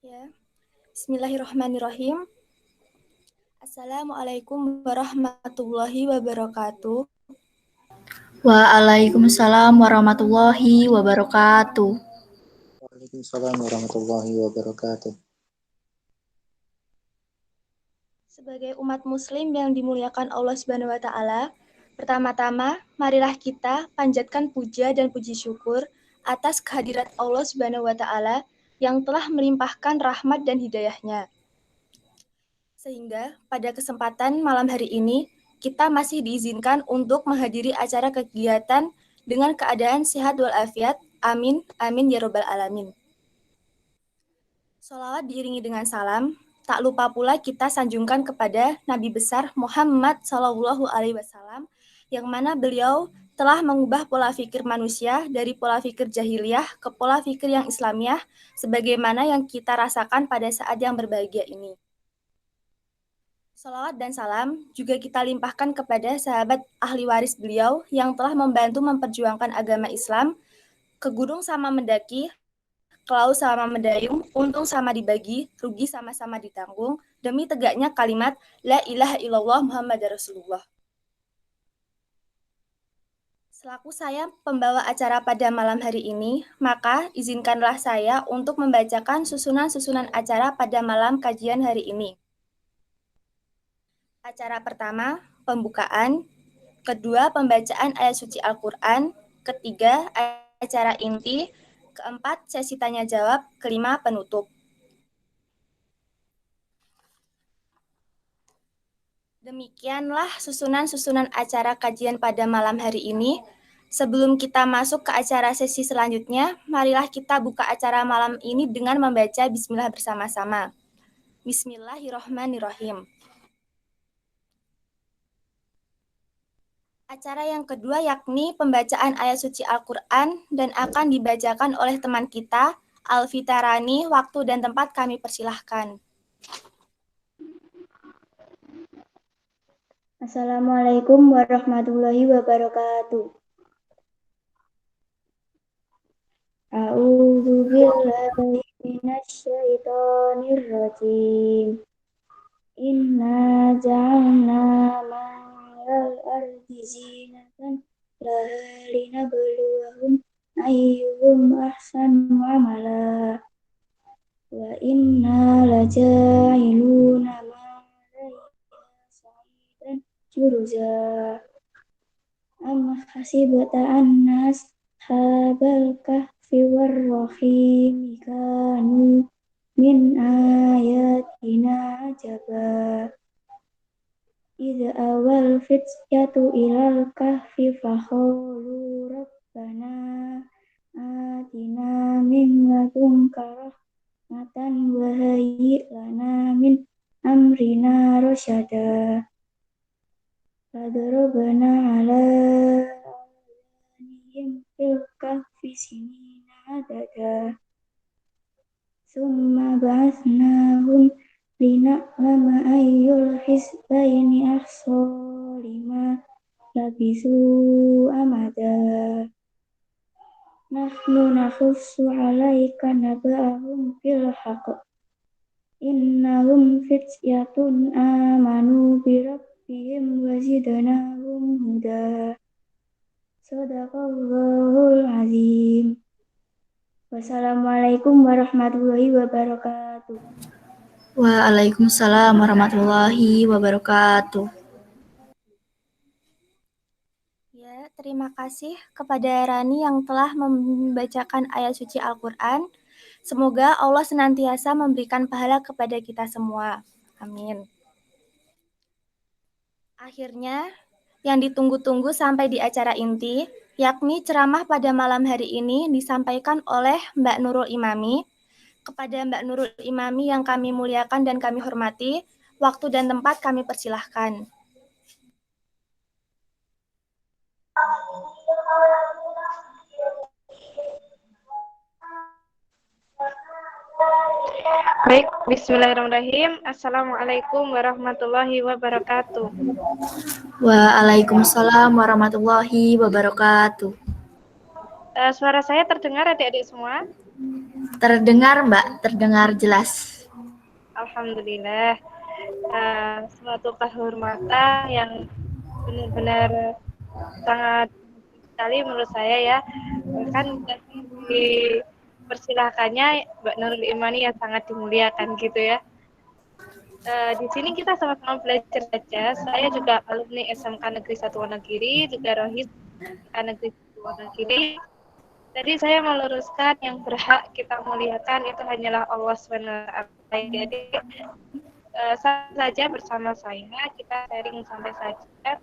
Ya, Bismillahirrahmanirrahim. Assalamualaikum warahmatullahi wabarakatuh. Waalaikumsalam warahmatullahi wabarakatuh. Waalaikumsalam warahmatullahi wabarakatuh. Sebagai umat muslim yang dimuliakan Allah Subhanahu wa taala, pertama-tama marilah kita panjatkan puja dan puji syukur atas kehadirat Allah Subhanahu wa taala yang telah melimpahkan rahmat dan hidayahnya. Sehingga pada kesempatan malam hari ini, kita masih diizinkan untuk menghadiri acara kegiatan dengan keadaan sehat walafiat. Amin, amin ya robbal alamin. Sholawat diiringi dengan salam, tak lupa pula kita sanjungkan kepada Nabi besar Muhammad SAW, yang mana beliau telah mengubah pola pikir manusia dari pola pikir jahiliyah ke pola pikir yang Islamiah, sebagaimana yang kita rasakan pada saat yang berbahagia ini. Salawat dan salam juga kita limpahkan kepada sahabat ahli waris beliau yang telah membantu memperjuangkan agama Islam, ke gunung sama mendaki, ke laut sama mendayung, untung sama dibagi, rugi sama-sama ditanggung, demi tegaknya kalimat La ilaha illallah Muhammad Rasulullah. Selaku saya pembawa acara pada malam hari ini, maka izinkanlah saya untuk membacakan susunan-susunan acara pada malam kajian hari ini. Acara pertama, pembukaan. Kedua, pembacaan ayat suci Al-Quran. Ketiga, acara inti. Keempat, sesi tanya jawab. Kelima, penutup. Demikianlah susunan-susunan acara kajian pada malam hari ini. Sebelum kita masuk ke acara sesi selanjutnya, marilah kita buka acara malam ini dengan membaca bismillah bersama-sama. Bismillahirrahmanirrahim. Acara yang kedua yakni pembacaan ayat suci Al-Quran dan akan dibacakan oleh teman kita, Alfitarani. Waktu dan tempat kami persilahkan. Assalamualaikum warahmatullahi wabarakatuh. A'udzu billahi minasy syaithanir rajim. Inna ja'alna ma'al ardi zinatan laha linabluwahum ayyuhum ahsanu amala. Wa inna laja'iluna juruza am hasibata annas habal kahfi warrahim kanu min ayatina ajaba idza awal fityatu ilal kahfi faqalu rabbana atina min ladunka rahmatan wa hayyi lana min amrina rasyada. Fadarabna ala adhanihim fil kahfi sinina adada. Summa ba'athnahum lina'lama ayyul hizbaini ahsa lima labisu amada. Nahnu nakhussu 'alaika naba'ahum bil haqq. Innahum fityatun amanu bi rabbihim wa zidnahum huda. Shadaqallahul azim. Wassalamualaikum warahmatullahi wabarakatuh. Waalaikumsalam warahmatullahi wabarakatuh. Ya, terima kasih kepada Rani yang telah membacakan ayat suci Al-Quran. Semoga Allah senantiasa memberikan pahala kepada kita semua. Amin. Akhirnya, yang ditunggu-tunggu sampai di acara inti, yakni ceramah pada malam hari ini disampaikan oleh Mbak Nurul Imami. Kepada Mbak Nurul Imami yang kami muliakan dan kami hormati, waktu dan tempat kami persilahkan. Baik, bismillahirrahmanirrahim. Assalamualaikum warahmatullahi wabarakatuh. Waalaikumsalam warahmatullahi wabarakatuh. Suara saya terdengar adik-adik semua? Terdengar, Mbak, terdengar jelas. Alhamdulillah. Suatu kehormatan yang benar-benar sangat sekali menurut saya ya. Bahkan dipersilahkannya Mbak Nurul Imani yang sangat dimuliakan gitu ya. Di sini kita sama-sama belajar saja. Saya juga alumni SMK Negeri 1 Wonogiri, juga Rohis SMK Negeri 1 Wonogiri. Jadi saya meluruskan yang berhak kita muliakan itu hanyalah Allah SWT. Jadi saja bersama saya kita sharing sampai saja.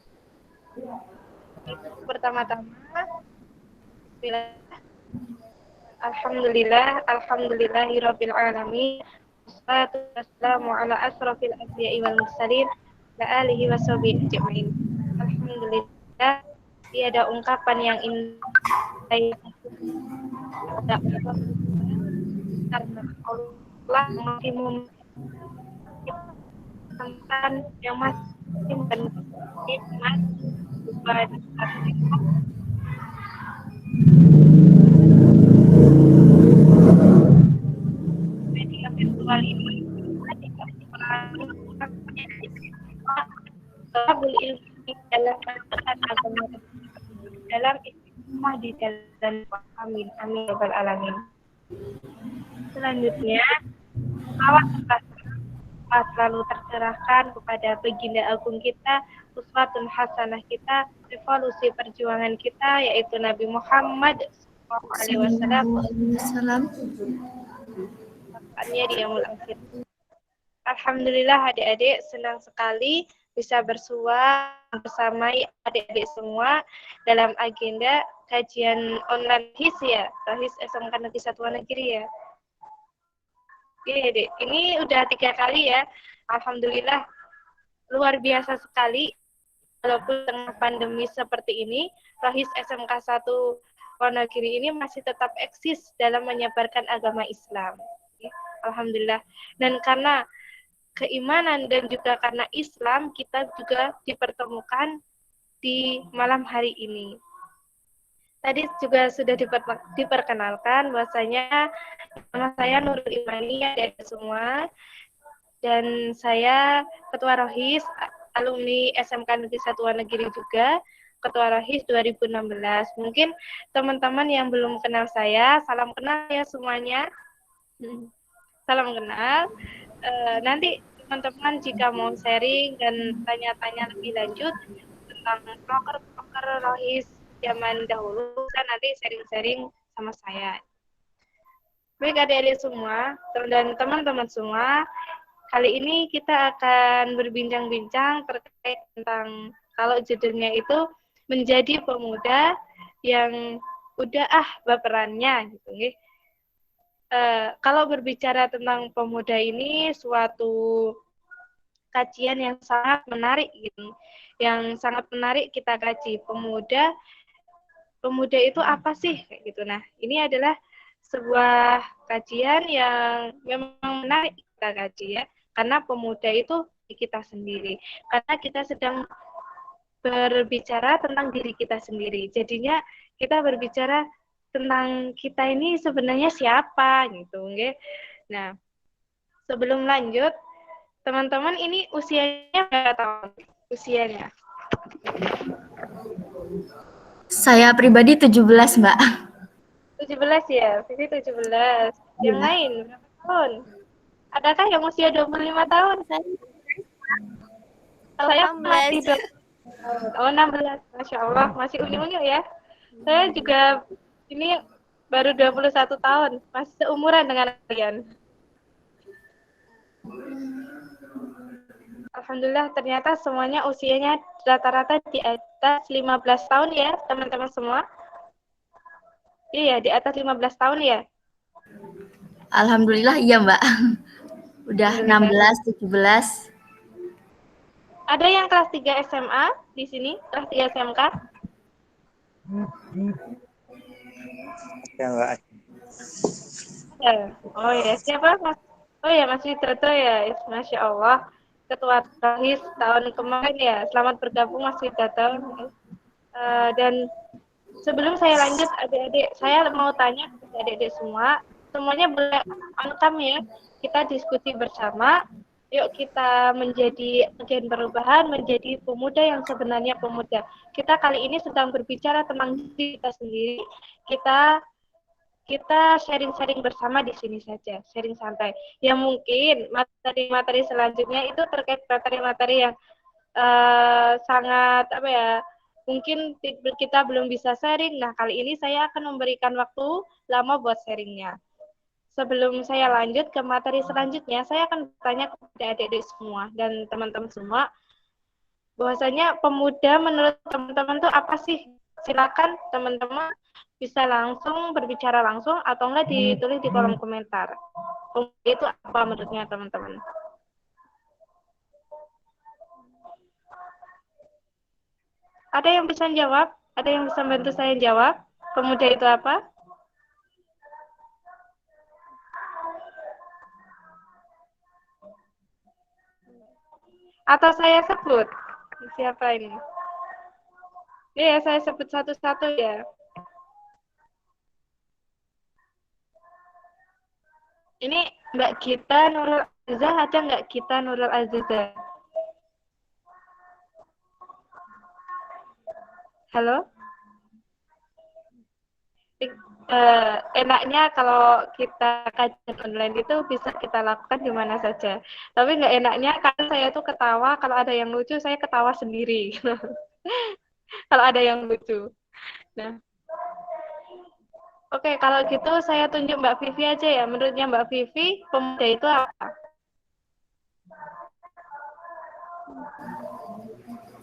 Pertama-tama, Alhamdulillahirabbil alamin. Wassalatu wassalamu ala asrofil anbiya'i wal mursalin wa alihi washabihi ajmain. Alhamdulillah, tiada ungkapan yang indah karena Allah masih memiliki yang masih menikmat kepada media virtual ini Tabul ilmi dalam agama dalam istiqomah di jalan amin amin ya rabbal alamin. Selanjutnya salawat selalu tercerahkan kepada baginda agung kita, uswatun hasanah kita, revolusi perjuangan kita yaitu Nabi Muhammad SAW. Dia akhir. Alhamdulillah adik-adik senang sekali bisa bersua bersama adik-adik semua dalam agenda kajian online HIS ya, HIS SMK Negeri 1 Wonogiri ya. Oke, adik. Ini udah 3 kali ya. Alhamdulillah luar biasa sekali. Walaupun tengah pandemi seperti ini, Rohis SMK 1 Wonogiri ini masih tetap eksis dalam menyebarkan agama Islam. Alhamdulillah. Dan karena keimanan dan juga karena Islam, kita juga dipertemukan di malam hari ini. Tadi juga sudah diperkenalkan bahwasanya nama saya Nurul Imani dari semua, dan saya Ketua Rohis alumni SMK Negeri 1 Wonogiri juga, Ketua Rohis 2016. Mungkin teman-teman yang belum kenal saya, salam kenal ya semuanya. Salam kenal. Nanti teman-teman jika mau sharing dan tanya-tanya lebih lanjut tentang proker-proker Rohis zaman dahulu, kan nanti sharing-sharing sama saya. Baik adik-adik semua dan teman-teman semua, kali ini kita akan berbincang-bincang terkait tentang, kalau judulnya itu menjadi pemuda yang udah baperannya gitu nggih. Kalau berbicara tentang pemuda ini suatu kajian yang sangat menarik gitu. Yang sangat menarik kita kaji. Pemuda itu apa sih kayak gitu. Nah, ini adalah sebuah kajian yang memang menarik kita kaji ya. Karena pemuda itu kita sendiri. Karena kita sedang berbicara tentang diri kita sendiri. Jadinya kita berbicara tentang kita ini sebenarnya siapa gitu, nggih. Nah, sebelum lanjut, teman-teman ini usianya berapa tahun? Usianya? Saya pribadi 17, Mbak. 17 ya, Vivi 17. Yang lain berapa tahun? Adakah yang usia 25 tahun? Saya masih 16. Masya Allah, masih unyu-unyu ya. Saya juga ini baru 21 tahun, masih seumuran dengan kalian. Alhamdulillah ternyata semuanya usianya rata-rata di atas 15 tahun ya, teman-teman semua. Iya, di atas 15 tahun ya. Alhamdulillah iya, Mbak. Udah 16, 17. Ada yang kelas 3 SMA di sini, kelas 3 SMK? Ya, Mbak. Ya. Oh ya, siapa Mas? Oh ya, Mas Widrato ya. Masya Allah. Ketua Rohis tahun kemarin ya. Selamat bergabung Mas Widrato. Dan sebelum saya lanjut, adik-adik, saya mau tanya ke adik-adik semua, semuanya boleh angkam ya. Kita diskusi bersama. Yuk kita menjadi agen perubahan, menjadi pemuda yang sebenarnya pemuda. Kita kali ini sedang berbicara tentang diri kita sendiri. Kita sharing-sharing bersama di sini saja, sharing santai. Ya mungkin materi-materi selanjutnya itu terkait materi-materi yang sangat apa ya, mungkin kita belum bisa sharing. Nah, kali ini saya akan memberikan waktu lama buat sharingnya. Sebelum saya lanjut ke materi selanjutnya, saya akan bertanya kepada adik-adik semua dan teman-teman semua, bahwasanya pemuda menurut teman-teman itu apa sih? Silakan teman-teman bisa langsung berbicara langsung atau enggak ditulis di kolom komentar. Pemuda itu apa menurutnya teman-teman? Ada yang bisa jawab? Ada yang bisa bantu saya jawab? Pemuda itu apa? Atau saya sebut? Siapa ini? Iya, saya sebut satu-satu ya. Ini Mbak Gita Nurul Azizah, ada nggak Gita Nurul Azizah? Halo? Enaknya kalau kita kajian online itu bisa kita lakukan di mana saja. Tapi nggak enaknya karena saya tuh ketawa, kalau ada yang lucu saya ketawa sendiri. Kalau ada yang lucu. Nah, oke, kalau gitu saya tunjuk Mbak Vivi aja ya. Menurutnya Mbak Vivi, pemuda itu apa?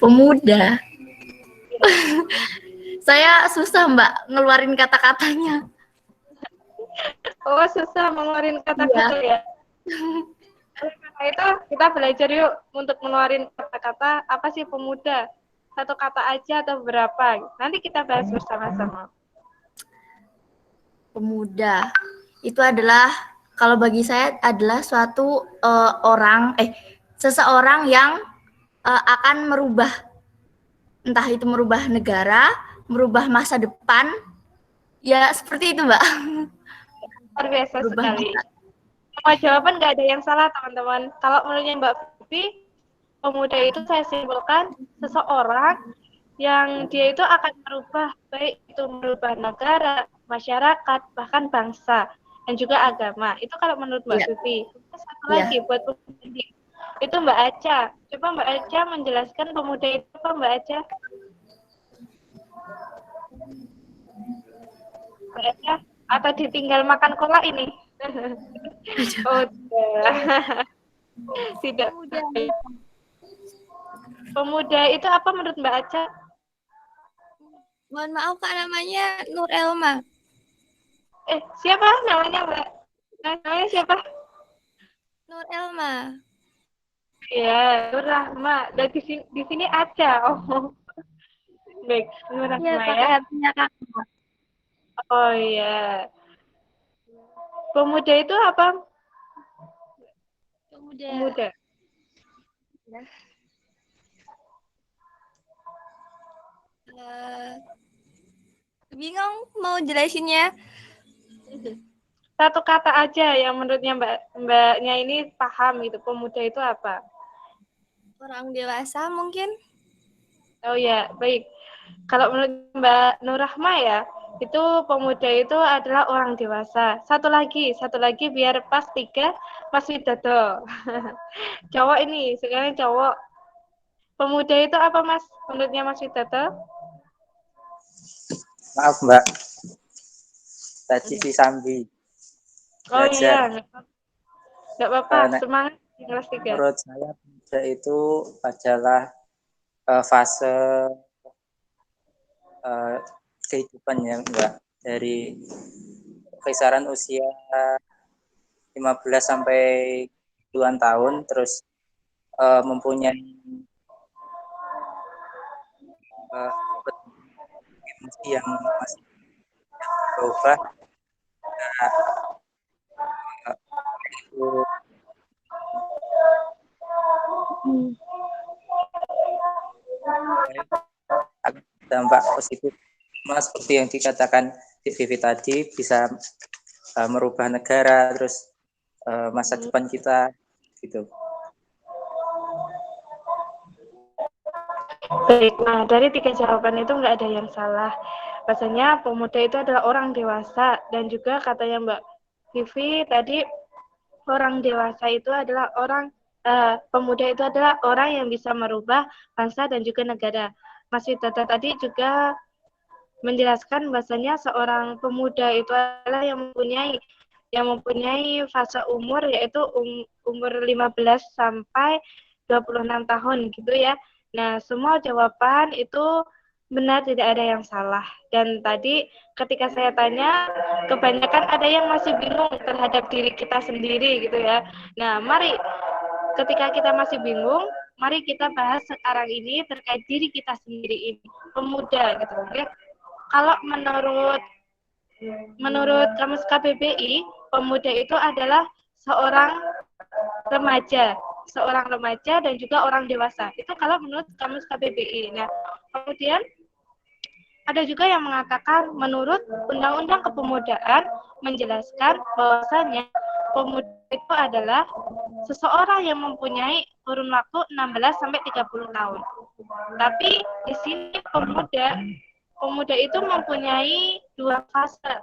Pemuda. Saya susah Mbak ngeluarin kata-katanya. Oh, susah mengeluarkan kata-kata ya. Karena itu kita belajar yuk untuk mengeluarkan kata-kata apa sih pemuda. Satu kata aja atau berapa. Nanti kita bahas bersama-sama. Pemuda itu adalah, kalau bagi saya adalah suatu seseorang yang akan merubah, entah itu merubah negara, merubah masa depan, ya seperti itu Mbak. Luar biasa Merubah sekali. masa. Semua jawaban nggak ada yang salah teman-teman. Kalau menurutnya Mbak Vivi, pemuda itu saya simpulkan seseorang yang dia itu akan merubah, baik itu merubah negara, masyarakat, bahkan bangsa, dan juga agama. Itu kalau menurut Mbak Vivi. Satu lagi buat pemuda ini. Itu Mbak Aca. Coba Mbak Aca menjelaskan pemuda itu apa Mbak Aca? Mbak Aca? Atau ditinggal makan kolak ini? Oh, tidak. Tidak. Pemuda itu apa menurut Mbak Aca? Mohon maaf Kak, namanya Nur Elma. Siapa namanya Mbak? Namanya siapa? Nur Elma. Ya, Nur Rahma. Dan di sini Aca. Oh, baik, Nur Rahma Iya, pakai ya. hatinya Kakak. Oh iya. Pemuda itu apa? Pemuda. Ya. Bingung mau jelasinnya. Satu kata aja yang menurutnya Mbaknya ini paham gitu. Pemuda itu apa? Orang dewasa mungkin. Oh ya, baik. Kalau menurut Mbak Nur Rahma ya, itu pemuda itu adalah orang dewasa. Satu lagi biar pas 3, Mas Widodo. Cowok ini, sekarang cowok. Pemuda itu apa Mas? Menurutnya Mas Widodo? Maaf Mbak, tadi si Sambi. Oh iya, Belajar. nggak apa-apa, semangat di kelas 3. Menurut saya pemuda itu adalah fase kehidupannya Mbak, dari kisaran usia 15 sampai 20-an tahun, terus mempunyai emosi yang masih berubah. Itu dampak positif, seperti yang dikatakan di Vivi tadi, bisa merubah negara, terus masa depan kita gitu. Baik, nah dari 3 jawaban itu nggak ada yang salah. Bahasanya pemuda itu adalah orang dewasa, dan juga katanya Mbak Vivi tadi, orang dewasa itu adalah pemuda itu adalah orang yang bisa merubah bangsa dan juga negara. Mas Widata tadi juga menjelaskan bahasanya seorang pemuda itu adalah yang mempunyai fase umur, yaitu umur 15 sampai 26 tahun gitu ya. Nah, semua jawaban itu benar, tidak ada yang salah. Dan tadi ketika saya tanya, kebanyakan ada yang masih bingung terhadap diri kita sendiri gitu ya. Nah, mari ketika kita masih bingung, mari kita bahas sekarang ini terkait diri kita sendiri ini, pemuda gitu ya. Kalau menurut Kamus KBBI, pemuda itu adalah seorang remaja dan juga orang dewasa. Itu kalau menurut Kamus KBBI. Nah, kemudian ada juga yang mengatakan menurut Undang-Undang Kepemudaan menjelaskan bahwasanya pemuda itu adalah seseorang yang mempunyai kurun waktu 16 sampai 30 tahun. Tapi di sini pemuda itu mempunyai 2 fase.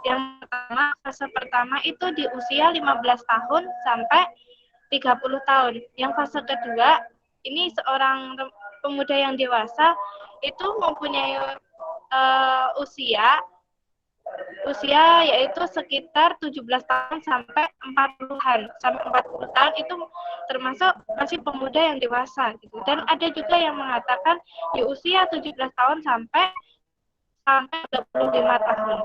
Yang pertama, fase pertama itu di usia 15 tahun sampai 30 tahun. Yang fase kedua, ini seorang pemuda yang dewasa itu mempunyai usia yaitu sekitar 17 tahun sampai 40-an. Sampai 40 tahun itu termasuk masih pemuda yang dewasa gitu. Dan ada juga yang mengatakan di usia 17 tahun sampai 25 tahun.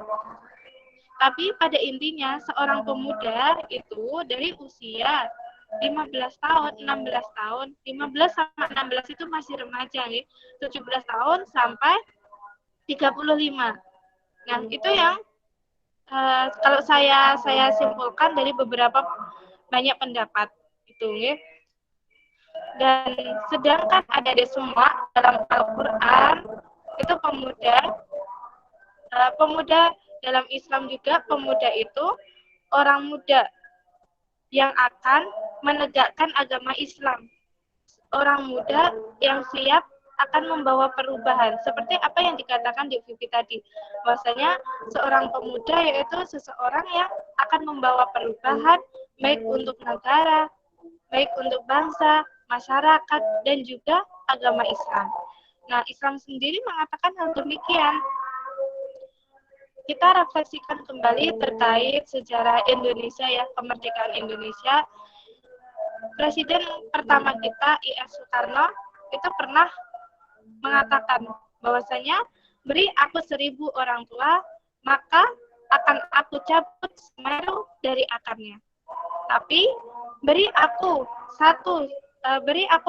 Tapi pada intinya seorang pemuda itu dari usia 15 tahun, 16 tahun, 15 sama 16 itu masih remaja ya. 17 tahun sampai 35. Nah, itu yang kalau saya simpulkan dari beberapa banyak pendapat itu ya. Dan sedangkan ada di semua dalam Al-Qur'an itu pemuda dalam Islam juga, pemuda itu orang muda yang akan menegakkan agama Islam. Orang muda yang siap akan membawa perubahan. Seperti apa yang dikatakan di Vivi tadi. Bahwasanya seorang pemuda yaitu seseorang yang akan membawa perubahan baik untuk negara, baik untuk bangsa, masyarakat, dan juga agama Islam. Nah, Islam sendiri mengatakan hal demikian. Kita refleksikan kembali terkait sejarah Indonesia ya, kemerdekaan Indonesia. Presiden pertama kita, I.R. Soekarno, itu pernah mengatakan bahwasanya beri aku 1000 orang tua, maka akan aku cabut Semeru dari akarnya. Tapi beri aku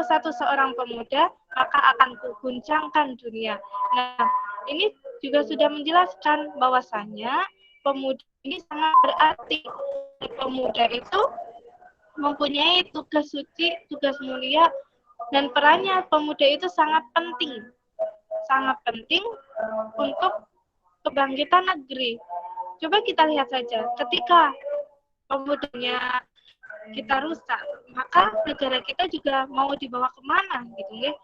satu seorang pemuda, maka akan kuguncangkan dunia. Nah, ini juga sudah menjelaskan bahwasanya pemuda ini sangat berarti. Pemuda itu mempunyai tugas suci, tugas mulia, dan perannya pemuda itu sangat penting untuk kebangkitan negeri. Coba kita lihat saja, ketika pemudanya kita rusak, maka negara kita juga mau dibawa kemana gitu ya.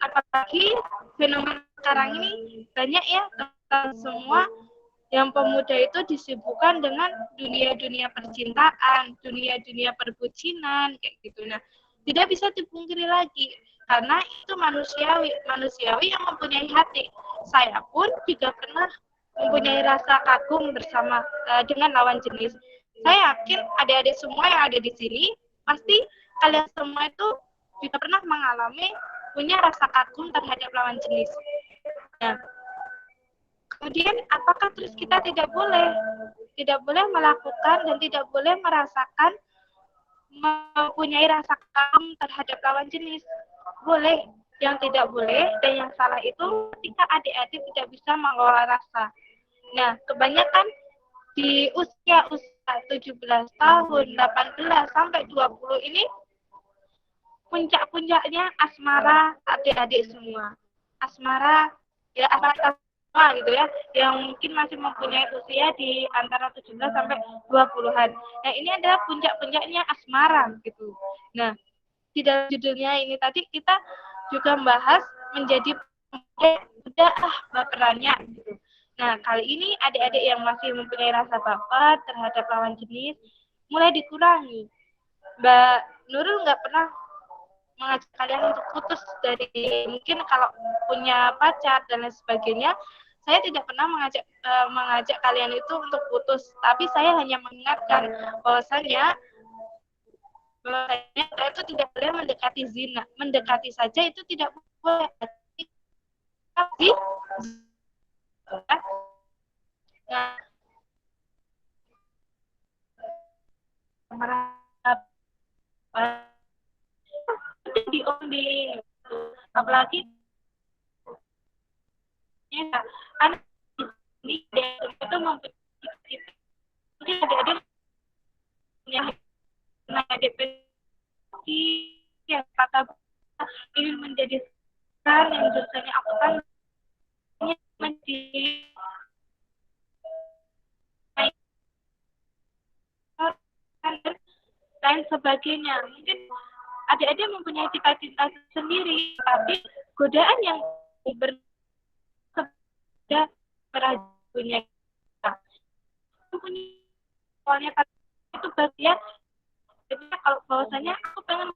Apalagi fenomena sekarang ini banyak ya, semua yang pemuda itu disibukkan dengan dunia-dunia percintaan, dunia-dunia perbucinan kayak gitu. Nah, tidak bisa dipungkiri lagi karena itu manusiawi yang mempunyai hati. Saya pun juga pernah mempunyai rasa kagum bersama dengan lawan jenis. Saya yakin adik-adik semua yang ada di sini pasti kalian semua itu juga pernah mengalami punya rasa kagum terhadap lawan jenis. Nah, kemudian apakah terus kita tidak boleh melakukan dan tidak boleh merasakan mempunyai rasa kagum terhadap lawan jenis? Boleh. Yang tidak boleh dan yang salah itu ketika adik-adik tidak bisa mengelola rasa. Nah, kebanyakan di usia 17 tahun, 18 sampai 20 ini puncak-puncaknya asmara adik-adik semua. Asmara gitu ya, yang mungkin masih mempunyai usia di antara 17 sampai 20-an. Nah, ini adalah puncak-puncaknya asmara gitu. Nah, di dalam judulnya ini tadi kita juga membahas menjadi udah baperannya gitu. Nah, kali ini adik-adik yang masih mempunyai rasa baper terhadap lawan jenis mulai dikurangi. Mbak Nurul nggak pernah mengajak kalian untuk putus dari, mungkin kalau punya pacar dan lain sebagainya, saya tidak pernah mengajak kalian itu untuk putus, tapi saya hanya mengingatkan bahwasanya saya itu tidak boleh mendekati zina, mendekati saja itu tidak boleh, tapi di apalagi ya, anak ini itu mempunyai, mungkin adik-adik yang depresi, yang kata ingin menjadi besar, yang jurusannya akuntan, ingin menjadi lain sebagainya. Mungkin adik-adik mempunyai cita-cita sendiri, tapi godaan yang berbeda merajunya punya itu bagian kalau bahwasanya aku pengen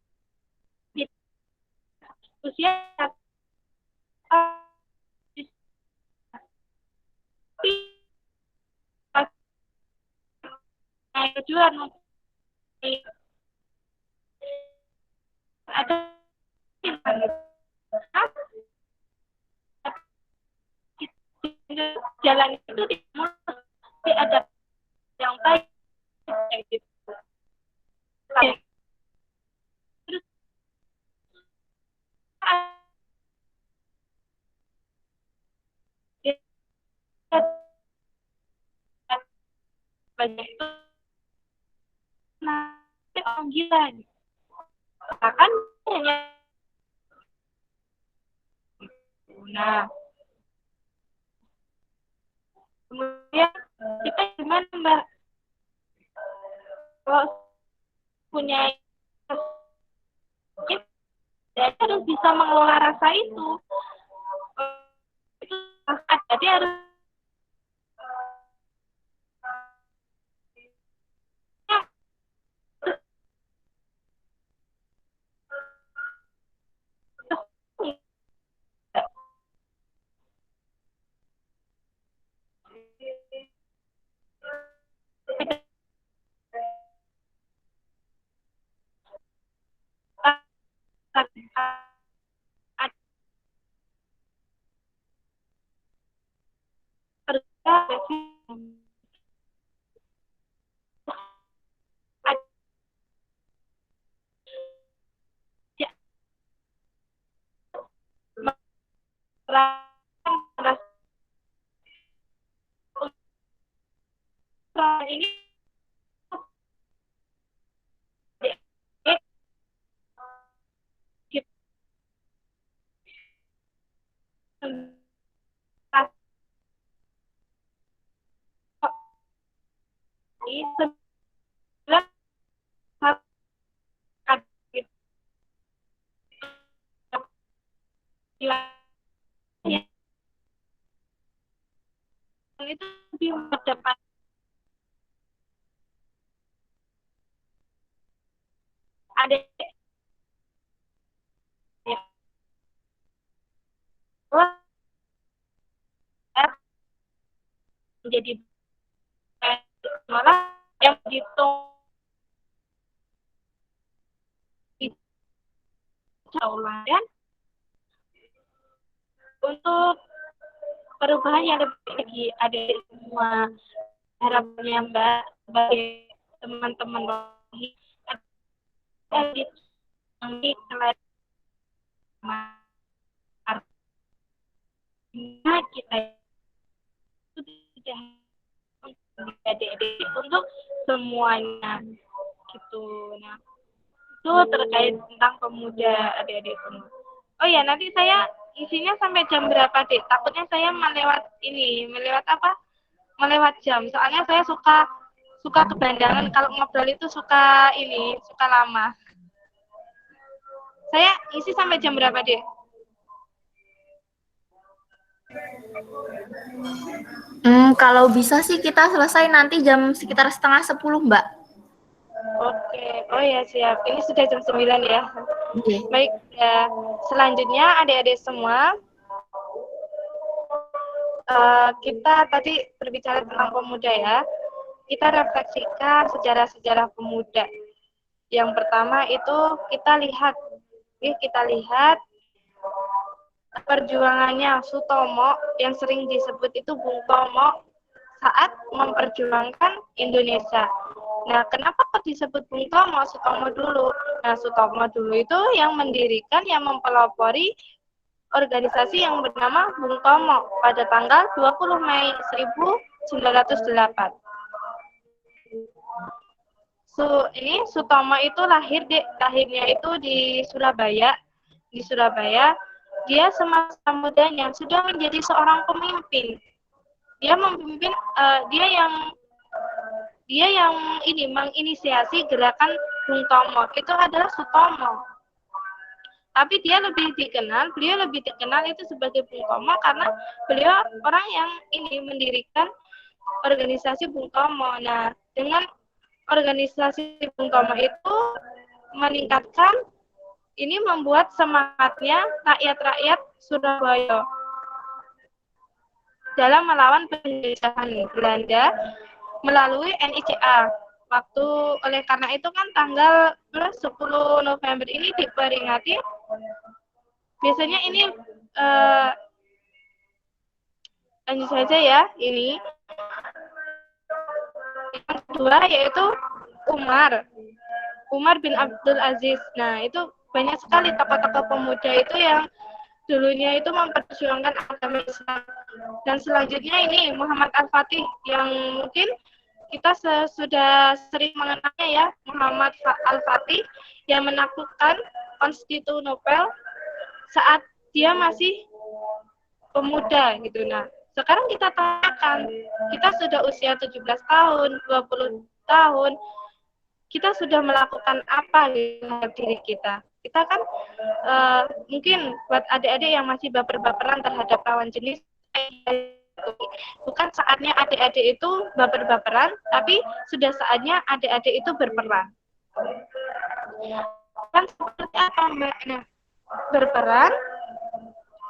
usia tapi tujuan ada jalan itu tapi ada yang baik kayak gitu. Terus banyak itu nanti orang gila nih. Bahkan hanya nah kemudian kita gimana Mbak kalau punya kita harus bisa mengelola rasa itu dia harus ini itu lebih mendepan ada ya menjadi malah yang dihitung dan untuk perubahan yang lebih lagi ada semua harapannya Mbak bagi teman-teman nanti kita itu tidak adik-adik untuk semuanya gitu. Nah itu terkait tentang pemuda adik-adik semua. Oh ya nanti saya isinya sampai jam berapa, Dek? Takutnya saya melewat jam. Soalnya saya suka kebandangan kalau ngobrol itu suka lama. Saya isi sampai jam berapa, Dek? Kalau bisa sih kita selesai nanti jam sekitar 9:30, Mbak. Oke, oh ya siap. Ini sudah jam 9 ya. Oke. Baik, ya. Selanjutnya adik-adik semua, kita tadi berbicara tentang pemuda ya. Kita refleksikan sejarah-sejarah pemuda. Yang pertama itu kita lihat perjuangannya Sutomo yang sering disebut itu Bung Tomo saat memperjuangkan Indonesia. Nah, kenapa kok disebut Bung Tomo? Sutomo dulu. Nah, Sutomo dulu itu yang mendirikan, yang mempelopori organisasi yang bernama Bung Tomo pada tanggal 20 Mei 1908. Sutomo itu lahirnya itu di Surabaya. Dia semasa mudanya sudah menjadi seorang pemimpin. Dia memimpin, dia yang menginisiasi gerakan Bung Tomo. Itu adalah Sutomo. Tapi beliau lebih dikenal itu sebagai Bung Tomo karena beliau orang yang mendirikan organisasi Bung Tomo. Nah, dengan organisasi Bung Tomo itu membuat semangatnya rakyat-rakyat Surabaya dalam melawan penjajahan Belanda melalui NICA. Oleh karena itu kan tanggal 10 November ini diperingati. Biasanya ini lanjut saja ya ini. Yang kedua yaitu Umar bin Abdul Aziz. Nah, itu banyak sekali tokoh-tokoh pemuda itu yang dulunya itu memperjuangkan agama Islam. Dan selanjutnya ini Muhammad Al-Fatih yang mungkin kita sudah sering mengenalnya ya, Muhammad Al-Fatih yang menaklukkan Konstantinopel saat dia masih pemuda gitu. Nah, sekarang kita tanyakan, kita sudah usia 17 tahun, 20 tahun, kita sudah melakukan apa di diri kita? Kita kan mungkin buat adik-adik yang masih baper-baperan terhadap lawan jenis, bukan saatnya adik-adik itu baper-baperan, tapi sudah saatnya adik-adik itu berperan. Kan seperti apa, Mbak? Nah, berperan,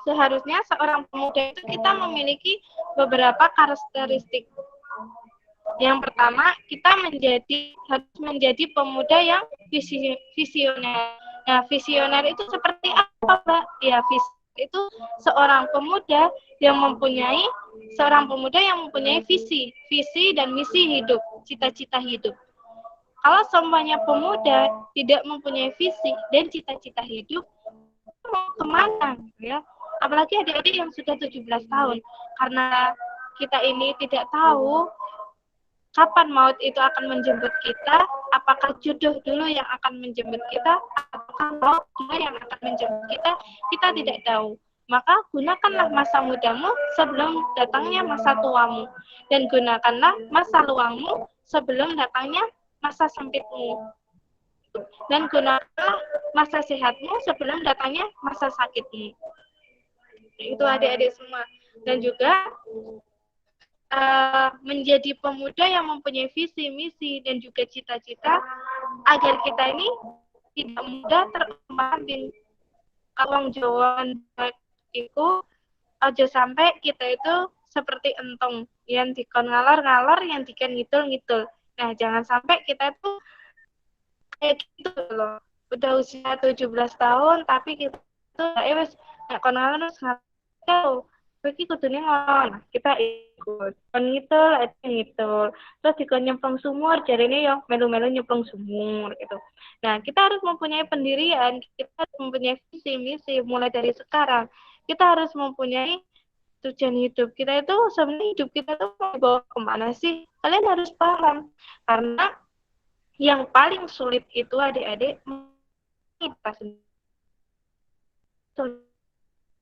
seharusnya seorang pemuda itu kita memiliki beberapa karakteristik. Yang pertama, kita harus menjadi pemuda yang visioner. Nah, visioner itu seperti apa, Mbak? Ya, itu seorang pemuda yang mempunyai visi dan misi hidup, cita-cita hidup. Kalau semuanya pemuda tidak mempunyai visi dan cita-cita hidup, mau kemana ya? Apalagi adik-adik yang sudah 17 tahun, karena kita ini tidak tahu kapan maut itu akan menjemput kita, apakah jodoh dulu yang akan menjemput kita, apakah maut dulu yang akan menjemput kita, kita tidak tahu. Maka gunakanlah masa mudamu sebelum datangnya masa tuamu, dan gunakanlah masa luangmu sebelum datangnya masa sempitmu, dan gunakanlah masa sehatmu sebelum datangnya masa sakitmu. Itu adik-adik semua. Dan juga menjadi pemuda yang mempunyai visi, misi, dan juga cita-cita agar kita ini tidak mudah terombang-ambing. Awang Jawa iku aja sampai kita itu seperti entong yang dikon ngalor-ngalor, yang dikon ngidul-ngidul. Nah, jangan sampai kita itu kayak gitu loh. Udah usia 17 tahun tapi kita itu wis nek kon ngalor terus ngaco. Iki kudune ngono. Kita ikut. Kon ngidul, terus dikon nyemplung sumur, jarene yo melu-melu nyemplung sumur gitu. Nah, kita harus mempunyai pendirian, kita harus mempunyai visi misi mulai dari sekarang. Kita harus mempunyai tujuan hidup kita itu, sebenarnya hidup kita tuh mau dibawa kemana sih? Kalian harus paham. Karena yang paling sulit itu adik-adik kita sendiri.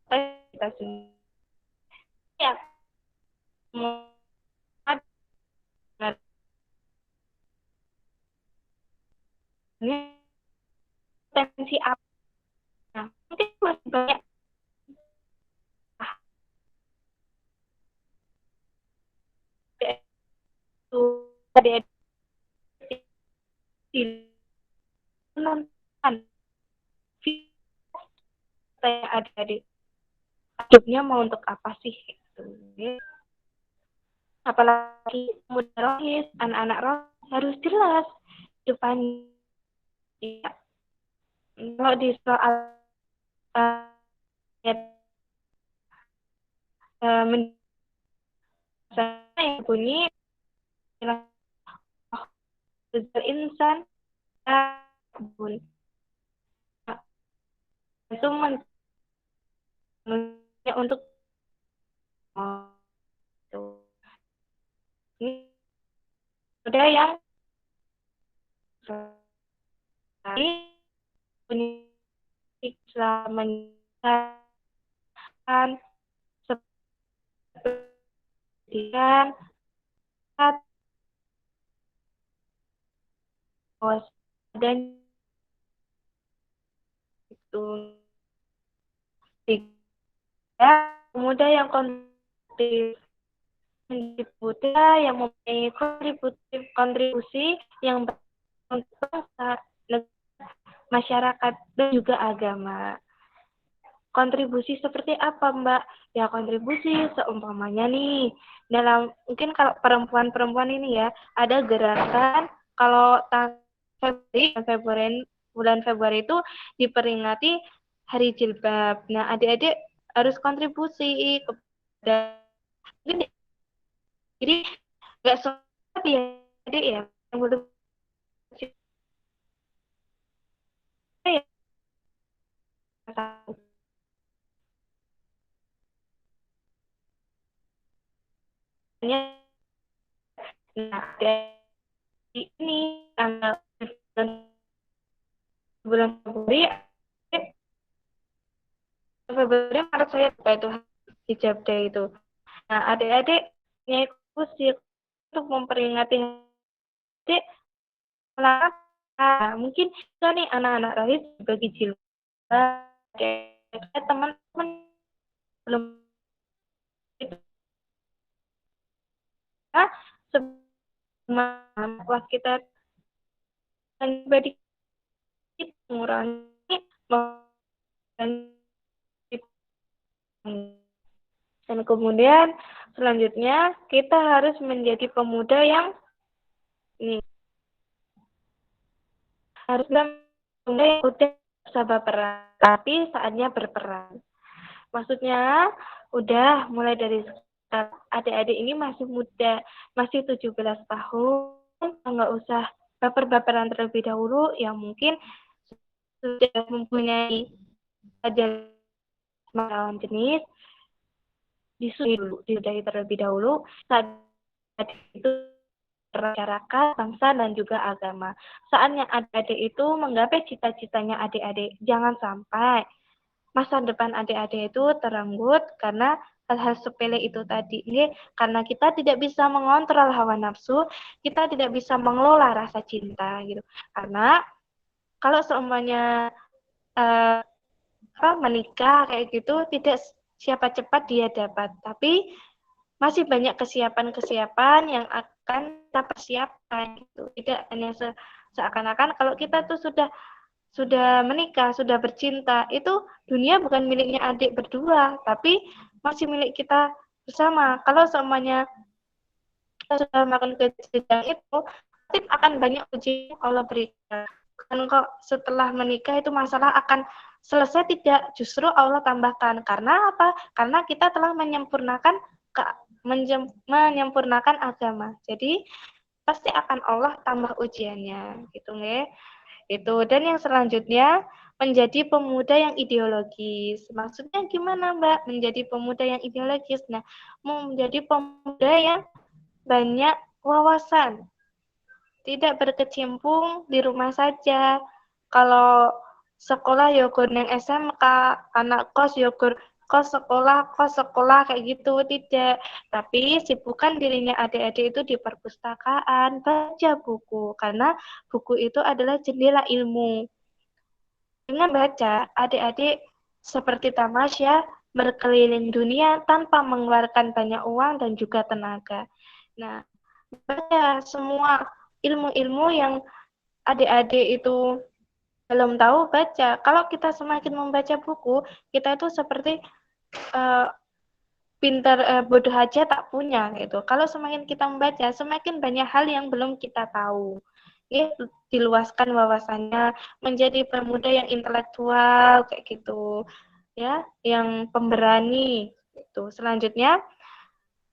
kita sendiri. Ya, ini potensi apa? Nah, mungkin masih banyak itu ada di nonton saya adik-adik hidupnya mau untuk apa sih gitu. Apalagi muda rohis, anak-anak rohis harus jelas depan ya. Kalau di soal yang bunyi insan bun itu manusia untuk ini udah yang punya selamatkan sepertikan dan itu tiga pemuda yang kontributif menjadi pemuda yang mempunyai kontribusi yang untuk bangsa, masyarakat dan juga agama. Kontribusi seperti apa, Mbak? Ya kontribusi seumpamanya nih dalam mungkin kalau perempuan-perempuan ini ya ada gerakan kalau bulan Februari itu diperingati Hari Jilbab. Nah, adik-adik harus kontribusi kepada jadi nggak semua ya adik ya yang belum ya nah ini tanggal bulan Februari Maret saya lupa itu hijab day itu. Nah, adik-adik ngikuti untuk memperingati adik mungkin kita nih anak-anak rohis bagi jilbab teman-teman belum semua kita pribadi mengurangi dan kemudian selanjutnya kita harus menjadi pemuda yang ini harus pemuda yang udah sabar perang tapi saatnya berperang. Maksudnya udah mulai dari adik-adik ini masih muda, masih 17 tahun, nggak usah baper-baperan terlebih dahulu, yang mungkin sudah mempunyai lawan jenis, disudahi terlebih dahulu, saat itu masyarakat, bangsa, dan juga agama. Saatnya adik-adik itu menggapai cita-citanya adik-adik. Jangan sampai masa depan adik-adik itu terenggut karena hal-hal sepele itu tadi. Karena kita tidak bisa mengontrol hawa nafsu, kita tidak bisa mengelola rasa cinta gitu. Karena kalau seumpamanya menikah kayak gitu tidak siapa cepat dia dapat, tapi masih banyak kesiapan-kesiapan yang akan kita persiapkan gitu. Tidak hanya seakan-akan kalau kita tuh sudah menikah, sudah bercinta, itu dunia bukan miliknya adik berdua, tapi masih milik kita bersama. Kalau semuanya kita sudah melakukan kejadian itu, pasti akan banyak ujian yang Allah berikan. Kan kok setelah menikah itu masalah akan selesai tidak, justru Allah tambahkan. Karena apa? Karena kita telah menyempurnakan agama. Jadi pasti akan Allah tambah ujiannya, gitu nggih. Itu. Dan yang selanjutnya menjadi pemuda yang ideologis. Maksudnya gimana, Mbak? Menjadi pemuda yang ideologis. Nah, menjadi pemuda yang banyak wawasan. Tidak berkecimpung di rumah saja. Kalau sekolah yogur neng SMK, anak kos yogur kos sekolah kayak gitu, tidak. Tapi sibukkan dirinya adik-adik itu di perpustakaan, baca buku, karena buku itu adalah jendela ilmu. Dengan baca, adik-adik seperti tamasya berkeliling dunia tanpa mengeluarkan banyak uang dan juga tenaga. Nah, baca semua ilmu-ilmu yang adik-adik itu belum tahu, baca. Kalau kita semakin membaca buku, kita itu seperti bodoh aja tak punya gitu. Kalau semakin kita membaca, semakin banyak hal yang belum kita tahu. Ya, diluaskan wawasannya, menjadi pemuda yang intelektual kayak gitu. Ya, yang pemberani gitu. Selanjutnya,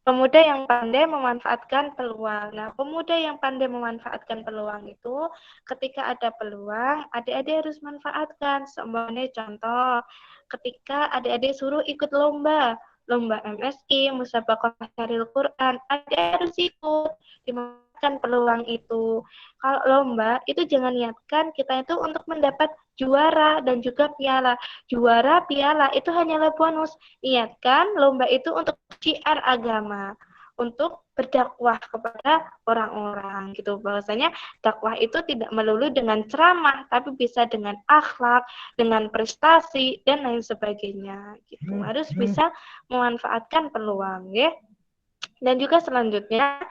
pemuda yang pandai memanfaatkan peluang. Nah, pemuda yang pandai memanfaatkan peluang itu ketika ada peluang, adik-adik harus manfaatkan. Semuanya contoh, ketika adik-adik suruh ikut lomba MSI, musabaqah tahfidz Quran, adik harus ikut, dimanfaatkan peluang itu. Kalau lomba itu jangan niatkan kita itu untuk mendapat juara dan juga piala. Juara, piala itu hanyalah bonus. Niatkan lomba itu untuk syiar agama, untuk berdakwah kepada orang-orang gitu. Bahwasanya dakwah itu tidak melulu dengan ceramah, tapi bisa dengan akhlak, dengan prestasi dan lain sebagainya gitu. Harus bisa memanfaatkan peluang ya. Dan juga selanjutnya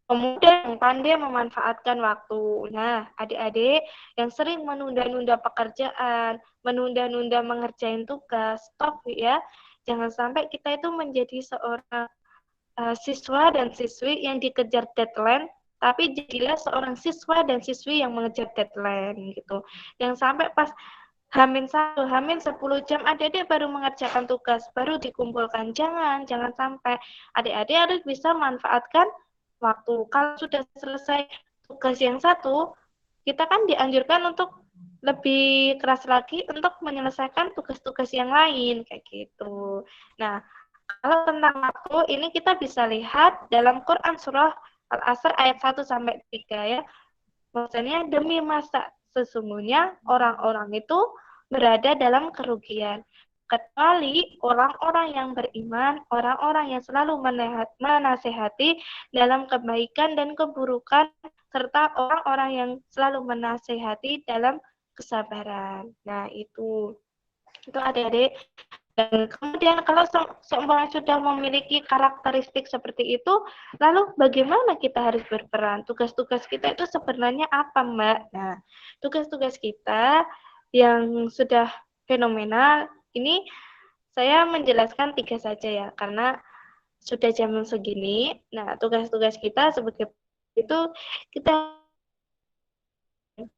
pemuda yang pandai memanfaatkan waktu. Nah, adik-adik yang sering menunda-nunda pekerjaan, menunda-nunda mengerjain tugas, stop ya. Jangan sampai kita itu menjadi seorang siswa dan siswi yang dikejar deadline, tapi jadilah seorang siswa dan siswi yang mengejar deadline gitu. Yang sampai pas Hamin 1, Hamin 10 jam adik-adik baru mengerjakan tugas, baru dikumpulkan. Jangan sampai. Adik-adik harus bisa manfaatkan waktu. Kalau sudah selesai tugas yang satu, kita kan dianjurkan untuk lebih keras lagi untuk menyelesaikan tugas-tugas yang lain, kayak gitu. Nah, kalau tentang waktu, ini kita bisa lihat dalam Quran surah Al-Asr ayat 1-3 ya. Maksudnya demi masa sesungguhnya orang-orang itu berada dalam kerugian. Kecuali orang-orang yang beriman, orang-orang yang selalu menasehati dalam kebaikan dan keburukan, serta orang-orang yang selalu menasehati dalam kesabaran. Nah, itu adik-adik. Dan kemudian kalau seumpama sudah memiliki karakteristik seperti itu, lalu bagaimana kita harus berperan? Tugas-tugas kita itu sebenarnya apa, Mbak? Nah, tugas-tugas kita yang sudah fenomenal, ini saya menjelaskan 3 saja ya, karena sudah jam segini. Nah, tugas-tugas kita sebagai itu kita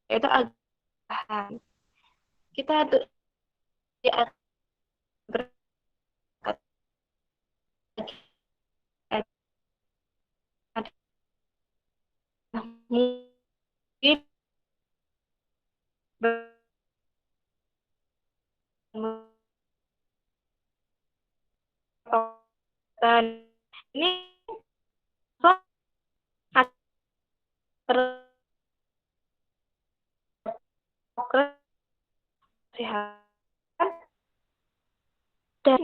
itu agahan. Kita mungkin dan ini progres kesehatan dan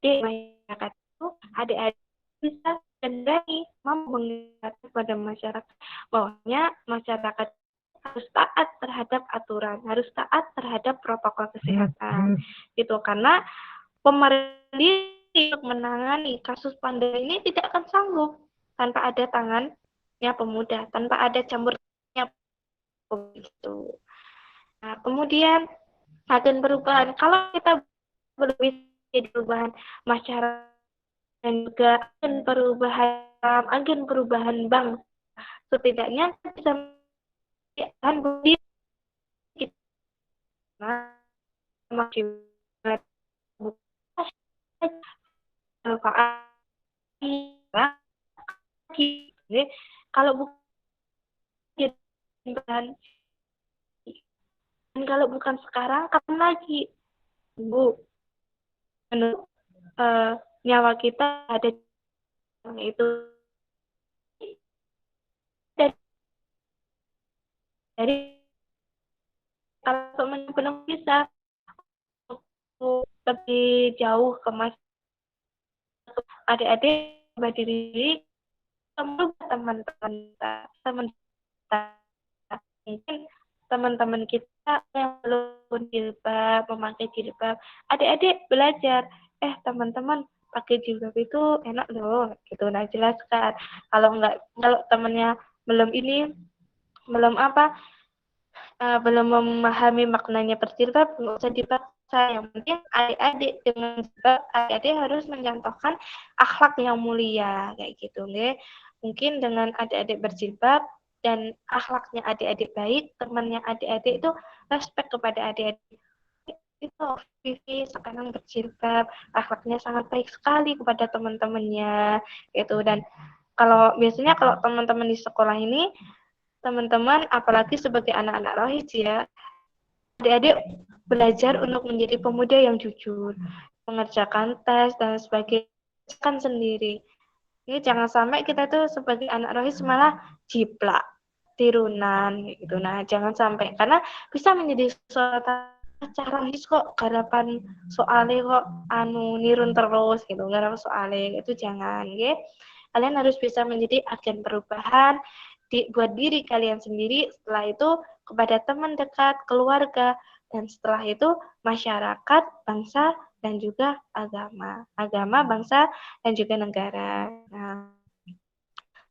di masyarakat itu adik-adik bisa dan berani mampu mengingatkan kepada masyarakat bahwanya masyarakat harus taat terhadap aturan, harus taat terhadap protokol kesehatan. Gitu karena pemerintah untuk menangani kasus pandemi ini tidak akan sanggup tanpa ada tangannya pemuda, tanpa ada campur tangannya begitu. Nah, kemudian agen perubahan. Kalau kita berbicara perubahan masyarakat dan juga agen perubahan bank, setidaknya bisa menjadikan budi kita maksimal manfaat kalau bukan dan kalau bukan sekarang kapan lagi, Bu? Menurut nyawa kita ada itu dari kalau penuh bisa lebih jauh ke adik-adik berdiri teman-teman kita. Mungkin teman-teman kita yang belum jilbab, memakai jilbab, adik-adik belajar, teman-teman pakai jilbab itu enak loh, gitu. Nah, jelaskan. Kalau temannya belum memahami maknanya berjilbab, nggak usah dipaksa. Yang penting adik-adik dengan jilbab, adik-adik harus mencontohkan akhlak yang mulia, kayak gitu, nggih. Mungkin dengan adik-adik berjilbab dan akhlaknya adik-adik baik, temannya adik-adik itu respect kepada adik-adik. Itu Vivi sekarang berjilbab, akhlaknya sangat baik sekali kepada teman-temannya, gitu. Dan biasanya kalau teman-teman di sekolah ini, teman-teman apalagi sebagai anak-anak rohis ya, adik-adik belajar untuk menjadi pemuda yang jujur, mengerjakan tes dan sebagainya kan sendiri. Ini jangan sampai kita tuh sebagai anak rohis malah jiplak, tirunan gitu. Nah, jangan sampai, karena bisa menjadi suatu cara rohis kok garapan soalnya kok nirun terus gitu, garapan soalnya itu jangan, ya. Kalian harus bisa menjadi agen perubahan buat diri kalian sendiri, setelah itu kepada teman dekat, keluarga, dan setelah itu masyarakat, bangsa, dan juga agama, bangsa, dan juga negara. Nah,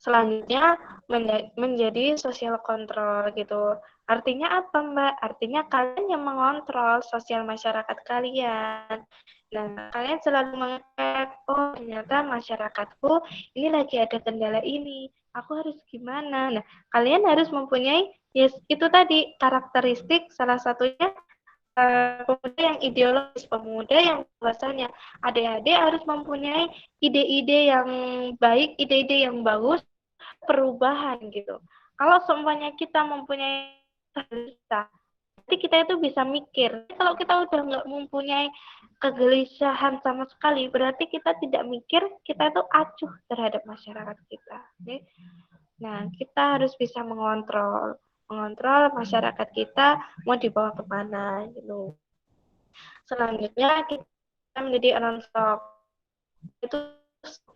selanjutnya menjadi social control gitu. Artinya apa, Mbak? Artinya kalian yang mengontrol sosial masyarakat kalian. Nah, kalian selalu mengecek, oh ternyata masyarakatku ini lagi ada kendala ini, aku harus gimana? Nah, kalian harus mempunyai, yes, itu tadi, karakteristik salah satunya pemuda yang ideologis, pemuda yang bahasanya adik-adik harus mempunyai ide-ide yang baik, ide-ide yang bagus, perubahan gitu. Kalau semuanya kita mempunyai kegelisahan, berarti kita itu bisa mikir. Kalau kita udah nggak mempunyai kegelisahan sama sekali, berarti kita tidak mikir, kita itu acuh terhadap masyarakat kita. Okay? Nah, kita harus bisa mengontrol masyarakat kita mau dibawa kemana gitu. Selanjutnya kita menjadi non-stop. Itu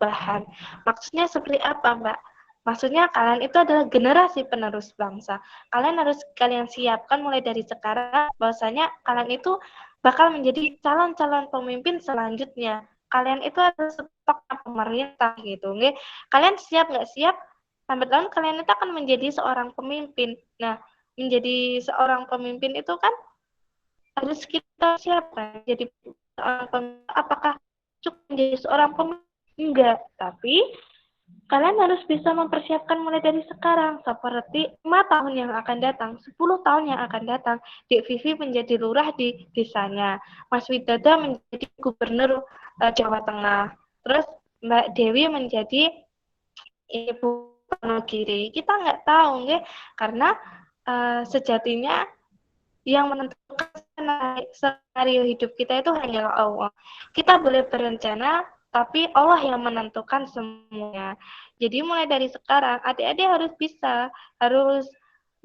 bahan. Maksudnya seperti apa, Mbak? Maksudnya kalian itu adalah generasi penerus bangsa. Kalian siapkan mulai dari sekarang bahwasanya kalian itu bakal menjadi calon-calon pemimpin selanjutnya. Kalian itu adalah stok pemerintah gitu, nggih. Kalian siap nggak siap? Lambat laun kalian itu akan menjadi seorang pemimpin. Nah, menjadi seorang pemimpin itu kan harus kita siapkan. Jadi seorang pemimpin, apakah cukup menjadi seorang pemimpin? Enggak, tapi kalian harus bisa mempersiapkan mulai dari sekarang, seperti 5 tahun yang akan datang, 10 tahun yang akan datang. Dek Vivi menjadi lurah di desanya, Mas Widada menjadi gubernur Jawa Tengah, terus Mbak Dewi menjadi Ibu Wonogiri. Kita nggak tahu, nggih, karena sejatinya yang menentukan skenario hidup kita itu hanyalah Allah. Kita boleh berencana, tapi Allah yang menentukan semuanya. Jadi mulai dari sekarang, adik-adik harus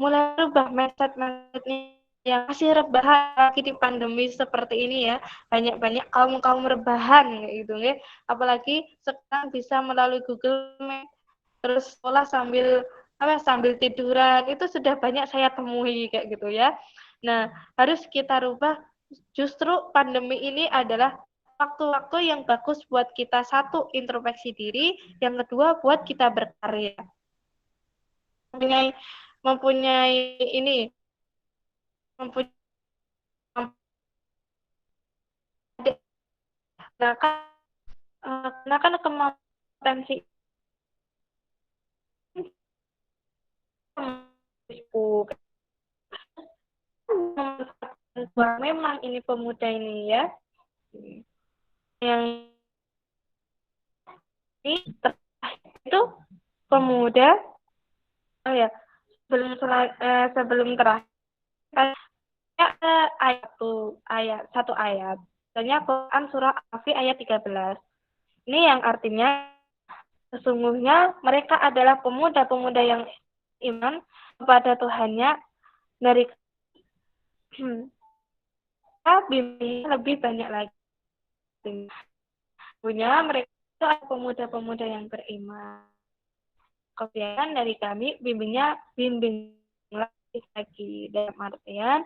mulai rubah mindset-mindsetnya yang masih rebahan lagi di pandemi seperti ini ya. Banyak-banyak kaum rebahan gitu ya. Apalagi sekarang bisa melalui Google Meet, terus sekolah sambil tiduran, itu sudah banyak saya temui kayak gitu ya. Nah, harus kita rubah. Justru pandemi ini adalah waktu-waktu yang bagus buat kita, satu, introspeksi diri, yang kedua, buat kita berkarya. Mempunyai karena kan kompetensi memang ini pemuda ini ya, yang ini itu pemuda. Oh ya, sebelum terakhir satu ayat. Misalnya Quran surah Al-Kahfi ayat 13. Ini yang artinya sesungguhnya mereka adalah pemuda-pemuda yang iman kepada Tuhannya dari bimbing lebih banyak lagi. punya mereka itu ada pemuda-pemuda yang beriman. Kemudian dari kami bimbing lagi dalam artian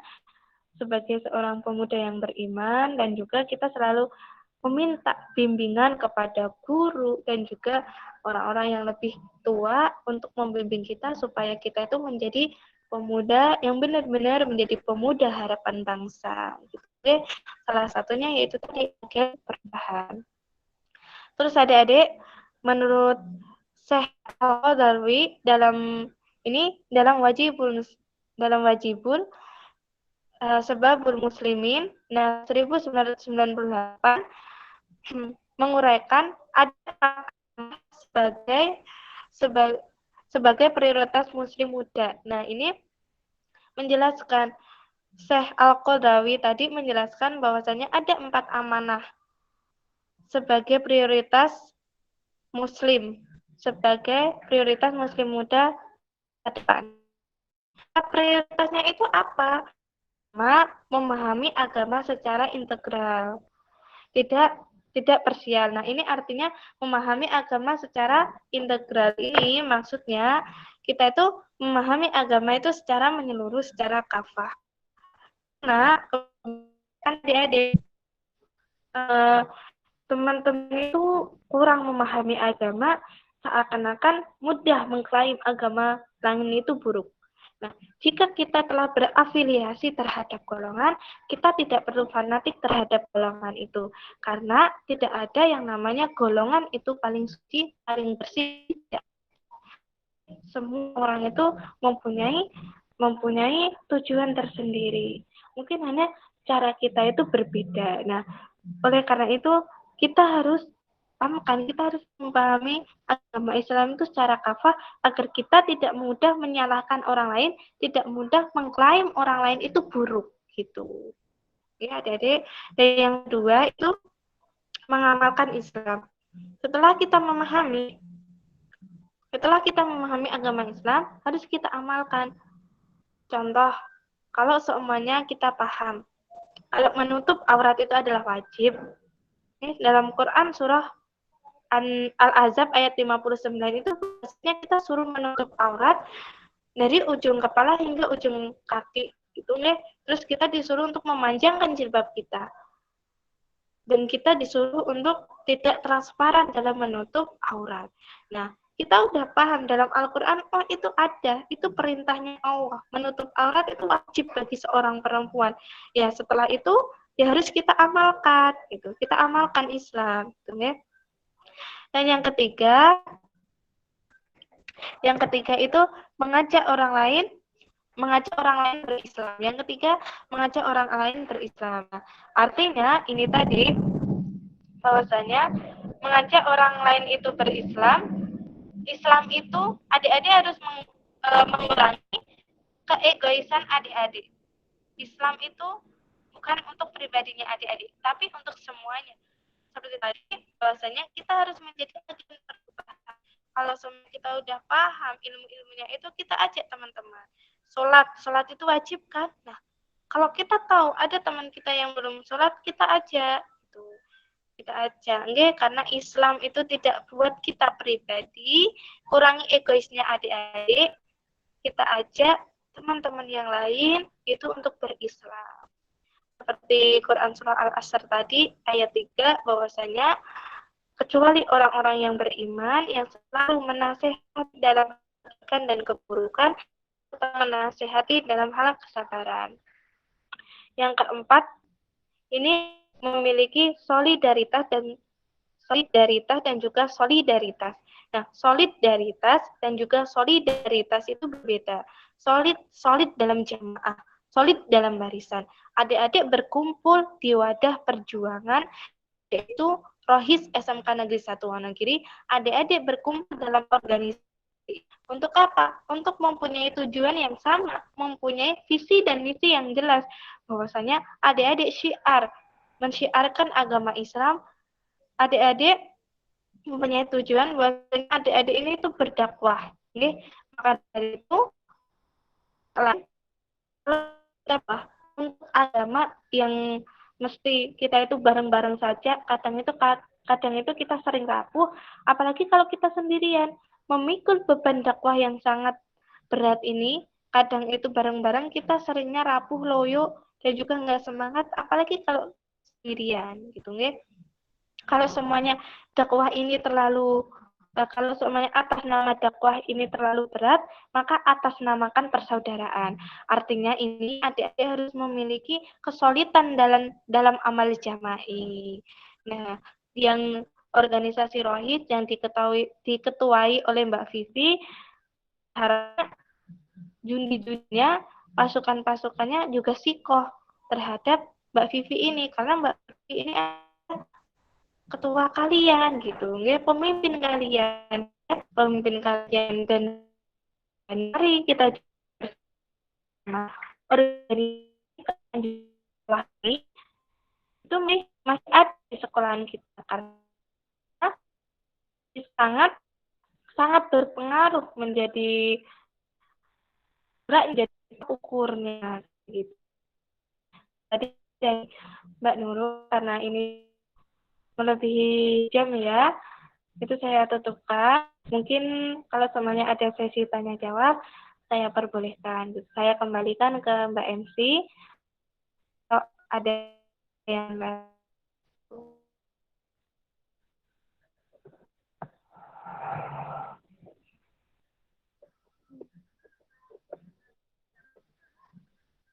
sebagai seorang pemuda yang beriman, dan juga kita selalu meminta bimbingan kepada guru dan juga orang-orang yang lebih tua untuk membimbing kita supaya kita itu menjadi pemuda yang benar-benar menjadi pemuda harapan bangsa. Oke, salah satunya yaitu tadi perubahan. Terus adik-adik, menurut Syekh Al-Qadhawi dalam wajibul Sebabul Muslimin, 1998 menguraikan ada sebagai prioritas muslim muda. Nah, ini menjelaskan Syekh Al-Qadhawi tadi menjelaskan bahwasanya ada 4 amanah sebagai prioritas muslim muda ke depan. Prioritasnya itu apa? Memahami agama secara integral, tidak parsial. Nah, ini artinya memahami agama secara integral. Ini maksudnya kita itu memahami agama itu secara menyeluruh, secara kafah. Nah, kan adik-adik teman-teman itu kurang memahami agama, seakan-akan mudah mengklaim agama lain itu buruk. Nah, jika kita telah berafiliasi terhadap golongan, kita tidak perlu fanatik terhadap golongan itu. Karena tidak ada yang namanya golongan itu paling suci, paling bersih. Semua orang itu mempunyai tujuan tersendiri. Mungkin hanya cara kita itu berbeda. Nah, oleh karena itu, kita harus memahami agama Islam itu secara kafah agar kita tidak mudah menyalahkan orang lain, tidak mudah mengklaim orang lain itu buruk gitu. Ya, adik-adik. Dan yang kedua itu mengamalkan Islam. Setelah kita memahami agama Islam, harus kita amalkan. Contoh, kalau semuanya kita paham, kalau menutup aurat itu adalah wajib. Dalam Quran surah Al-Ahzab ayat 59 itu maksudnya kita suruh menutup aurat dari ujung kepala hingga ujung kaki gitu nih. Terus kita disuruh untuk memanjangkan jilbab kita. Dan kita disuruh untuk tidak transparan dalam menutup aurat. Nah, kita udah paham dalam Al-Qur'an, oh itu ada, itu perintahnya Allah. Menutup aurat itu wajib bagi seorang perempuan. Ya, setelah itu ya harus kita amalkan gitu. Kita amalkan Islam gitu ya. Dan yang ketiga itu mengajak orang lain berislam. Yang ketiga, mengajak orang lain berislam. Artinya ini tadi bahwasanya mengajak orang lain itu berislam, Islam itu adik-adik harus mengurangi keegoisan adik-adik. Islam itu bukan untuk pribadinya adik-adik, tapi untuk semuanya. Seperti tadi, bahwasanya kita harus menjadi agen perubahan. Kalau semua kita udah paham ilmu-ilmunya itu, kita ajak teman-teman. Sholat itu wajib kan? Nah, kalau kita tahu ada teman kita yang belum sholat, kita ajak. Karena Islam itu tidak buat kita pribadi, kurangi egoisnya adik-adik, kita ajak teman-teman yang lain itu untuk berislam. Seperti Quran surah Al-Asr tadi ayat 3 bahwasanya kecuali orang-orang yang beriman yang selalu menasehati dalam kebaikan dan keburukan serta menasehati dalam hal kesabaran. Yang keempat, ini memiliki solidaritas dan juga solidaritas. Nah, solidaritas dan juga solidaritas itu berbeda. Solid dalam jamaah, solid dalam barisan. Adik-adik berkumpul di wadah perjuangan, yaitu Rohis SMK Negeri 1 Wonogiri. Adik-adik berkumpul dalam organisasi. Untuk apa? Untuk mempunyai tujuan yang sama, mempunyai visi dan misi yang jelas. Bahwasanya adik-adik mensyiarkan agama Islam. Adik-adik mempunyai tujuan bahwasanya adik-adik ini itu berdakwah. Maka dari itu untuk agama yang mesti kita itu bareng-bareng saja. Kadang itu kita sering rapuh, apalagi kalau kita sendirian memikul beban dakwah yang sangat berat ini. Kadang itu bareng-bareng kita seringnya rapuh, loyo, dan juga nggak semangat, apalagi kalau sendirian gitu nggih. Kalau semuanya kalau semuanya atas nama dakwah ini terlalu berat, maka atas namakan persaudaraan. Artinya ini adik-adik harus memiliki kesulitan dalam amal jama'i. Nah, yang organisasi Rohid yang diketuai oleh Mbak Vivi, harapnya juni-juninya pasukan-pasukannya juga sikoh terhadap Mbak Vivi ini, karena Mbak Vivi ini ketua kalian gitu, ya, pemimpin kalian dan mari kita organisasi itu masih ada di sekolahan kita karena sangat sangat berpengaruh menjadi ukurnya gitu. Tadi Mbak Nurul, karena ini melebihi jam ya, itu saya tutupkan. Mungkin kalau semuanya ada sesi tanya jawab, saya perbolehkan. Saya kembalikan ke Mbak MC. Kalau ada yang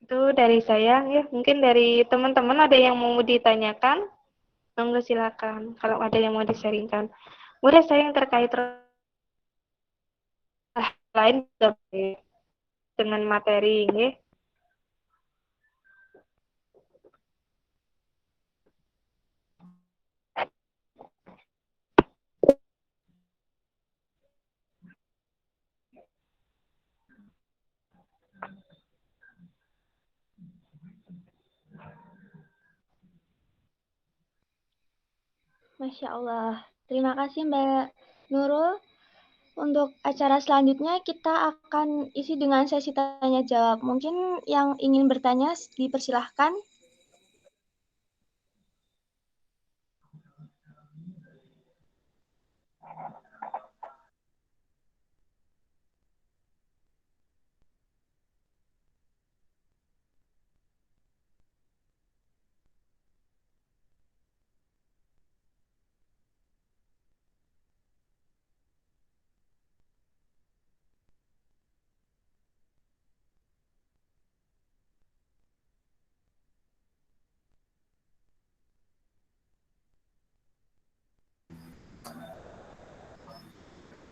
itu dari saya ya. Mungkin dari teman-teman ada yang mau ditanyakan? Monggo silakan. Kalau ada yang mau di-sharingkan. Boleh sharing terkait lain dengan materi ini. Masya Allah. Terima kasih Mbak Nurul. Untuk acara selanjutnya kita akan isi dengan sesi tanya jawab. Mungkin yang ingin bertanya dipersilahkan.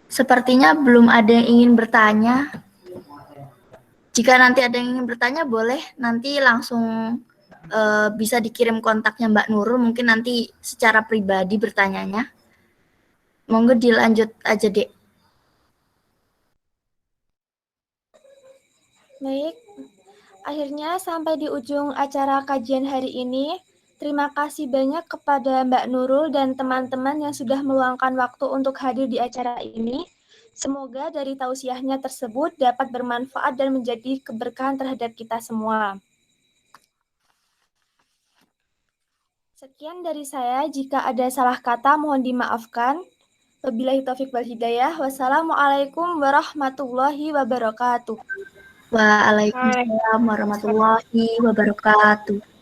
Sepertinya belum ada yang ingin bertanya. Jika nanti ada yang ingin bertanya, boleh nanti langsung bisa dikirim kontaknya Mbak Nurul, mungkin nanti secara pribadi bertanyanya. Monggo dilanjut aja, Dek. Baik, akhirnya sampai di ujung acara kajian hari ini. Terima kasih banyak kepada Mbak Nurul dan teman-teman yang sudah meluangkan waktu untuk hadir di acara ini. Semoga dari tausiahnya tersebut dapat bermanfaat dan menjadi keberkahan terhadap kita semua. Sekian dari saya, jika ada salah kata mohon dimaafkan. Wabillahi taufiq wal hidayah. Wassalamualaikum warahmatullahi wabarakatuh. Waalaikumsalam warahmatullahi wabarakatuh.